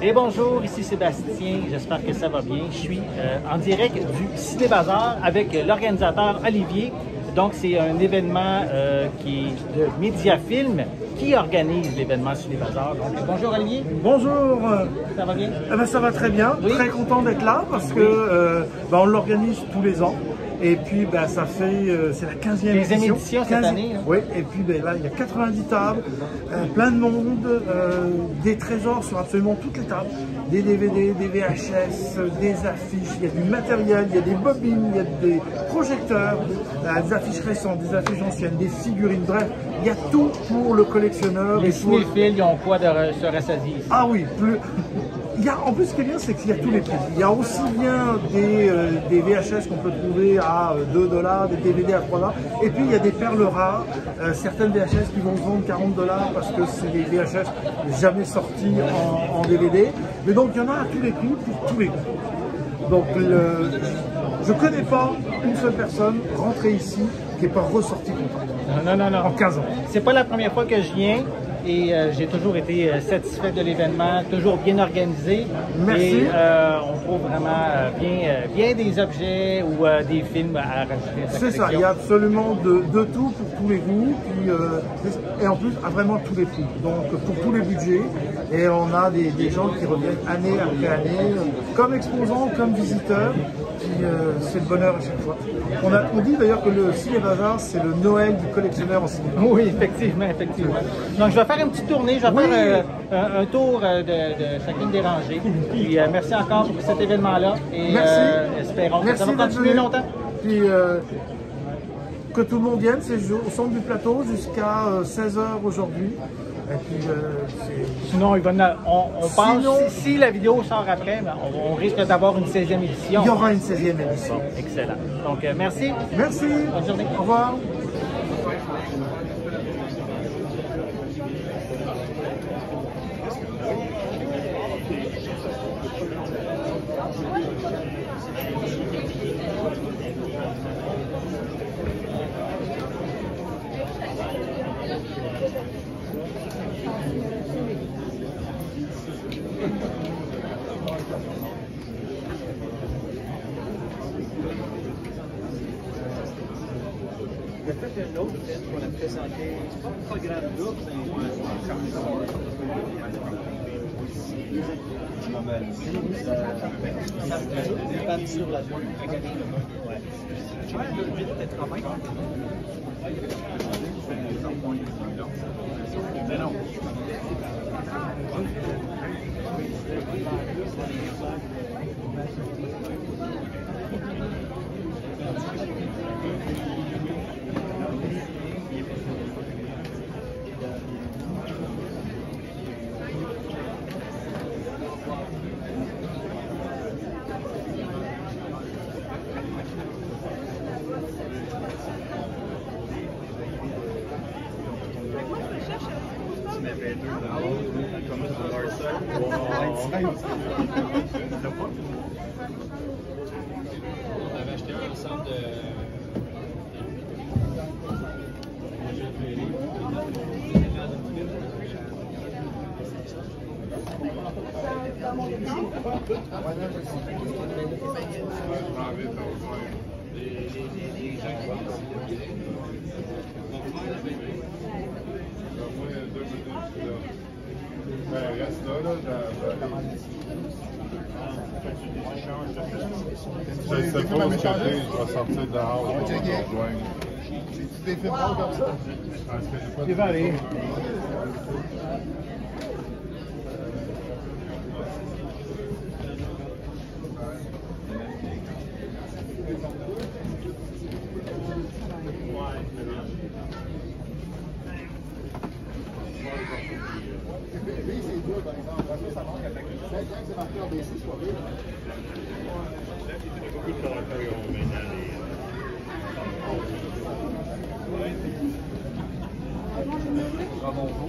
Et bonjour, ici Sébastien, j'espère que ça va bien. Je suis en direct du Ciné Bazar avec l'organisateur Olivier. Donc, c'est un événement qui est de Mediafilm qui organise l'événement Ciné Bazar. Donc, bonjour Olivier. Bonjour. Ça va bien? Eh ben, ça va très bien, oui. Très content d'être là parce que on l'organise tous les ans. Et puis ça fait, c'est la 15e édition cette année. Hein? Oui, et puis là il y a 90 tables, plein de monde, des trésors sur absolument toutes les tables, des DVD, des VHS, des affiches, il y a du matériel, il y a des bobines, il y a des projecteurs, des affiches récentes, des affiches anciennes, des figurines, bref, il y a tout pour le collectionneur. Les cinéphiles, ils ont quoi de se rassasier ici? Ah oui, en plus, ce qui est bien, c'est qu'il y a tous les prix. Il y a aussi bien des VHS qu'on peut trouver à 2 $, des DVD à 3 $, et puis il y a des perles rares, certaines VHS qui vont se vendre 40 $ parce que c'est des VHS jamais sortis en DVD. Mais donc, il y en a à tous les prix, pour tous les goûts. Donc, je ne connais pas une seule personne rentrée ici qui n'est pas ressortie contente. Non. En 15 ans. C'est pas la première fois que je viens. Et j'ai toujours été satisfait de l'événement, toujours bien organisé. Merci. Et on trouve vraiment bien des objets ou des films à rajouter. C'est ça, il y a absolument de tout pour tous les goûts, puis, et en plus à vraiment tous les prix, donc pour tous les budgets. Et on a des gens qui reviennent année après année, comme exposants, comme visiteurs. C'est le bonheur à chaque fois. On dit d'ailleurs que le Ciné Bazar, c'est le Noël du collectionneur en cinéma. Oui, effectivement. Donc, je vais faire une petite tournée, je vais faire un tour de chacune des rangées. Puis, merci encore pour cet événement-là. Et espérons que ça va continuer longtemps. Puis, que tout le monde vienne, c'est au centre du plateau jusqu'à 16 h aujourd'hui. Et puis, sinon, on pense, si la vidéo sort après, on risque d'avoir une 16e édition. Il y aura une 16e édition. Bon, excellent. Donc, merci. Merci. Bonne journée. Au revoir. Il y a peut-être un autre film qu'on a présenté, c'est pas un programme double, c'est pas sur la journée. Ouais. Tu vois, le vide peut-être quand même. Mais non. On avait acheté un ensemble de... Je ne sais pas où je vais sortir de la house. C'est des films comme ça? Il va aller. Bonjour.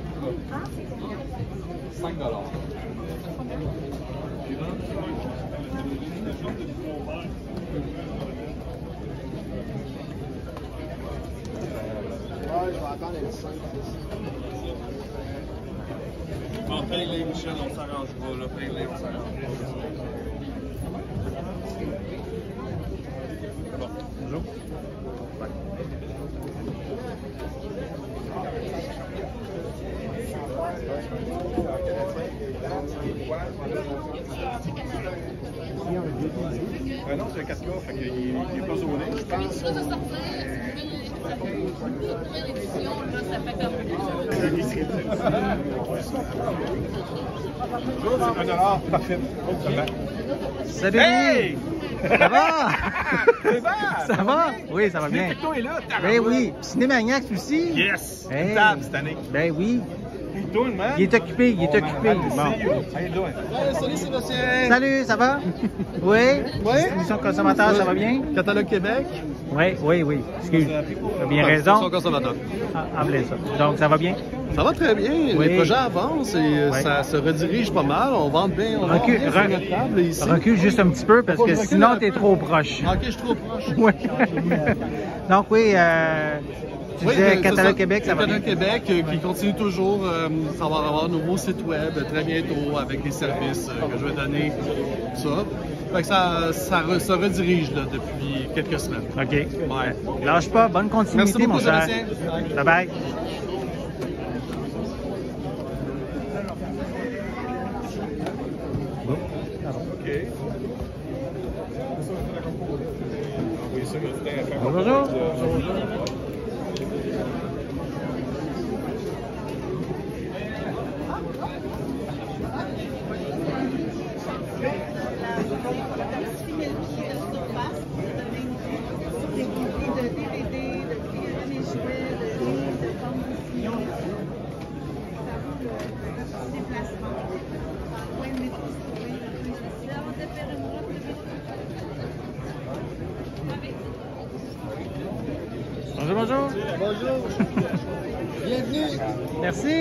5 $. Je vais attendre les 5. prochaine, on s'arrangera. Le paiement, on s'arrangera. Bonjour. Non, c'est un 4K, fait qu'il n'est pas zoné, je pense. Quelque chose de sortir, une première édition, là, ça fait comme. C'est $1, parfait. Salut! Hey! Ça va? Hébert! Ça va? Oui, ça va bien. Picto est là, Ben oui. Cinémaniacs aussi? Yes! Hey. Une table cette année. Ben oui. How you doing, man? Il est occupé, il est occupé. Bon. Bon. How you doing? Salut Sébastien! Salut, ça va? Oui? Oui? Distribution consommateur, ça va bien? Catalogue Québec. Oui, oui, oui. Excuse. Tu as bien raison. Consommateur. Ah, en plein ça. Donc, ça va bien? Ça va très bien. Oui. Les projets avancent et Oui. ça se redirige pas mal. On vend bien. On vend Recule, bien sur notre table ici. recule juste un petit peu parce Faut que que je recule sinon, un tu es peu. trop proche. Ok, je suis trop proche. Oui. Donc, oui, tu Oui, disais c'est Catalogue Québec, ça va bien? Catalogue Québec qui continue toujours. Ça va avoir un nouveau site web très bientôt avec des services que je vais donner. Ça. Fait que ça se redirige là, depuis quelques semaines. OK. Ouais. Lâche pas. Bonne Merci continuité, beaucoup, mon cher. Sébastien. Bye-bye. Bonjour. Des copies de DVD, de figurines et jouets, de livres, de bandes dessinées. Déplacement. Oui, le métro, c'est oui. Je vais de faire une robe de Bonjour, bonjour. Bonjour. Bienvenue. Merci.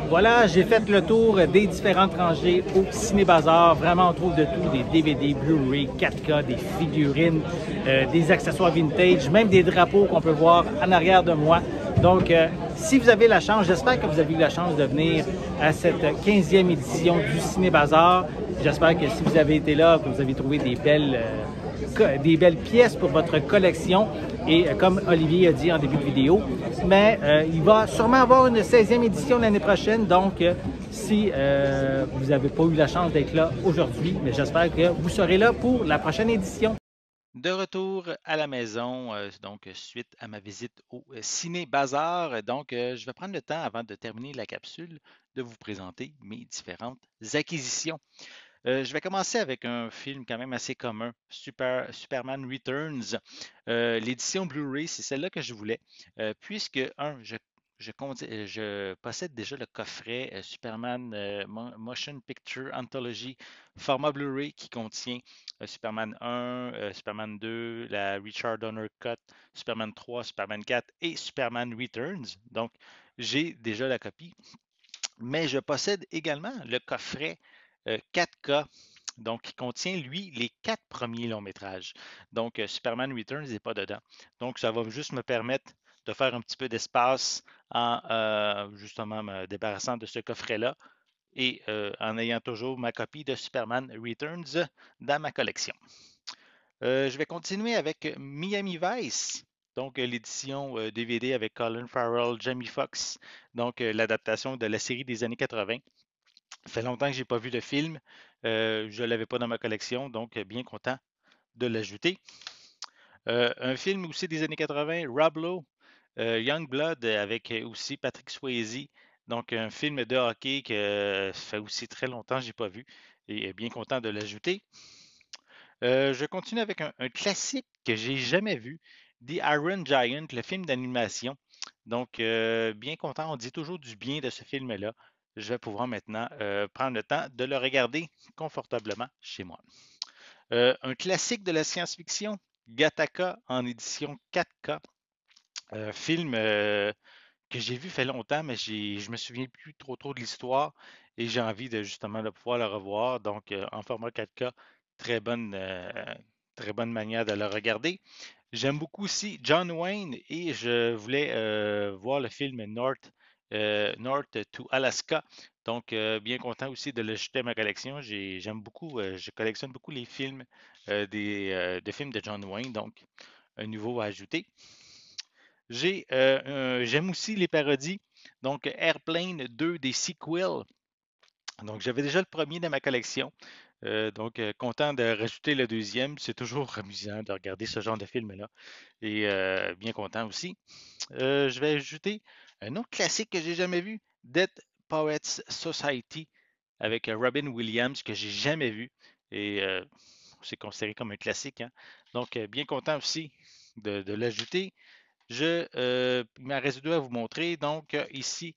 Voilà, j'ai fait le tour des différentes rangées au Ciné Bazar. Vraiment, on trouve de tout, des DVD, Blu-ray, 4K, des figurines, des accessoires vintage, même des drapeaux qu'on peut voir en arrière de moi. Donc, si vous avez la chance, j'espère que vous avez eu la chance de venir à cette 15e édition du Ciné Bazar. J'espère que si vous avez été là, que vous avez trouvé des belles pièces pour votre collection. Et comme Olivier a dit en début de vidéo, mais il va sûrement avoir une 16e édition l'année prochaine. Donc, si vous n'avez pas eu la chance d'être là aujourd'hui, mais j'espère que vous serez là pour la prochaine édition. De retour à la maison, donc suite à ma visite au Ciné Bazar. Donc, je vais prendre le temps, avant de terminer la capsule, de vous présenter mes différentes acquisitions. Je vais commencer avec un film quand même assez commun, Superman Returns. L'édition Blu-ray, c'est celle-là que je voulais, puisque, je je possède déjà le coffret Superman Motion Picture Anthology format Blu-ray qui contient Superman 1, Superman 2, la Richard Donner Cut, Superman 3, Superman 4 et Superman Returns. Donc, j'ai déjà la copie, mais je possède également le coffret 4K, donc qui contient, lui, les 4 premiers longs métrages. Donc, Superman Returns n'est pas dedans. Donc, ça va juste me permettre de faire un petit peu d'espace en justement me débarrassant de ce coffret-là et en ayant toujours ma copie de Superman Returns dans ma collection. Je vais continuer avec Miami Vice, donc l'édition DVD avec Colin Farrell, Jamie Foxx, donc l'adaptation de la série des années 80. Ça fait longtemps que je n'ai pas vu le film. Je ne l'avais pas dans ma collection, donc bien content de l'ajouter. Un film aussi des années 80, Rob Lowe, Young Blood, avec aussi Patrick Swayze. Donc un film de hockey que ça fait aussi très longtemps que je n'ai pas vu et bien content de l'ajouter. Je continue avec un classique que j'ai jamais vu, The Iron Giant, le film d'animation. Donc, bien content, on dit toujours du bien de ce film-là. Je vais pouvoir maintenant prendre le temps de le regarder confortablement chez moi. Un classique de la science-fiction, Gattaca en édition 4K. Film que j'ai vu fait longtemps, mais je me souviens plus trop de l'histoire et j'ai envie de justement de pouvoir le revoir. Donc, en format 4K, très bonne, euh, très bonne manière de le regarder. J'aime beaucoup aussi John Wayne et je voulais voir le film North to Alaska. Donc, bien content aussi de le jeter à ma collection. J'aime beaucoup, je collectionne beaucoup les films de films de John Wayne, donc un nouveau à ajouter. J'aime aussi les parodies. Donc, Airplane 2 des sequels. Donc, j'avais déjà le premier dans ma collection. Donc, content de rajouter le deuxième. C'est toujours amusant de regarder ce genre de film-là. Et bien content aussi. Je vais ajouter un autre classique que j'ai jamais vu, Dead Poets Society, avec Robin Williams, que j'ai jamais vu. Et c'est considéré comme un classique, hein. Donc, bien content aussi de l'ajouter. Il m'en reste deux à vous montrer. Donc, ici,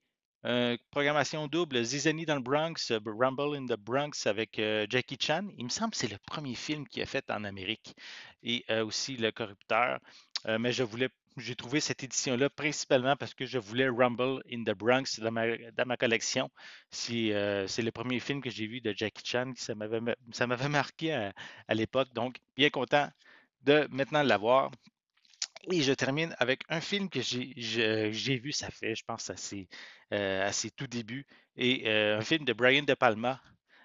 programmation double, Zizanie dans le Bronx, Rumble in the Bronx avec Jackie Chan. Il me semble que c'est le premier film qu'il a fait en Amérique. Et aussi Le Corrupteur. Mais j'ai trouvé cette édition-là principalement parce que je voulais Rumble in the Bronx dans ma collection. C'est le premier film que j'ai vu de Jackie Chan. Ça m'avait marqué à l'époque. Donc, bien content de maintenant l'avoir. Et je termine avec un film que j'ai vu, ça fait, je pense, à ses tout débuts, et un film de Brian De Palma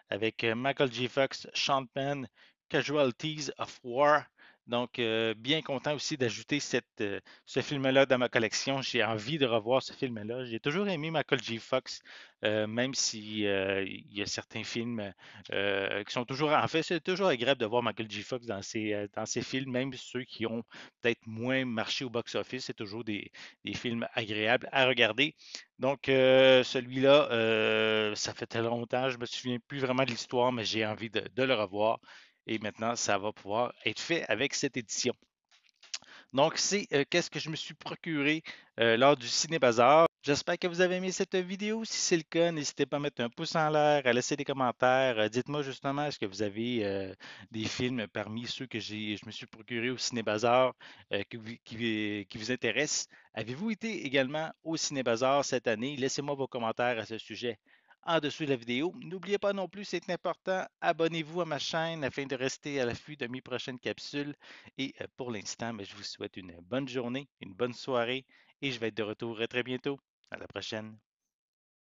avec Michael J. Fox, Sean Penn, Casualties of War. Donc, bien content aussi d'ajouter ce film-là dans ma collection. J'ai envie de revoir ce film-là. J'ai toujours aimé Michael J. Fox, même si il y a certains films qui sont toujours. En fait, c'est toujours agréable de voir Michael J. Fox dans ses films, même ceux qui ont peut-être moins marché au box-office. C'est toujours des films agréables à regarder. Donc, celui-là, ça fait très longtemps, je me souviens plus vraiment de l'histoire, mais j'ai envie de le revoir. Et maintenant, ça va pouvoir être fait avec cette édition. Donc, c'est qu'est-ce que je me suis procuré lors du Ciné Bazar. J'espère que vous avez aimé cette vidéo. Si c'est le cas, n'hésitez pas à mettre un pouce en l'air, à laisser des commentaires. Dites-moi justement, est-ce que vous avez des films parmi ceux que je me suis procuré au Ciné Bazar qui vous intéressent? Avez-vous été également au Ciné Bazar cette année? Laissez-moi vos commentaires à ce sujet en dessous de la vidéo. N'oubliez pas non plus, c'est important, abonnez-vous à ma chaîne afin de rester à l'affût de mes prochaines capsules. Et pour l'instant, je vous souhaite une bonne journée, une bonne soirée et je vais être de retour très bientôt. À la prochaine.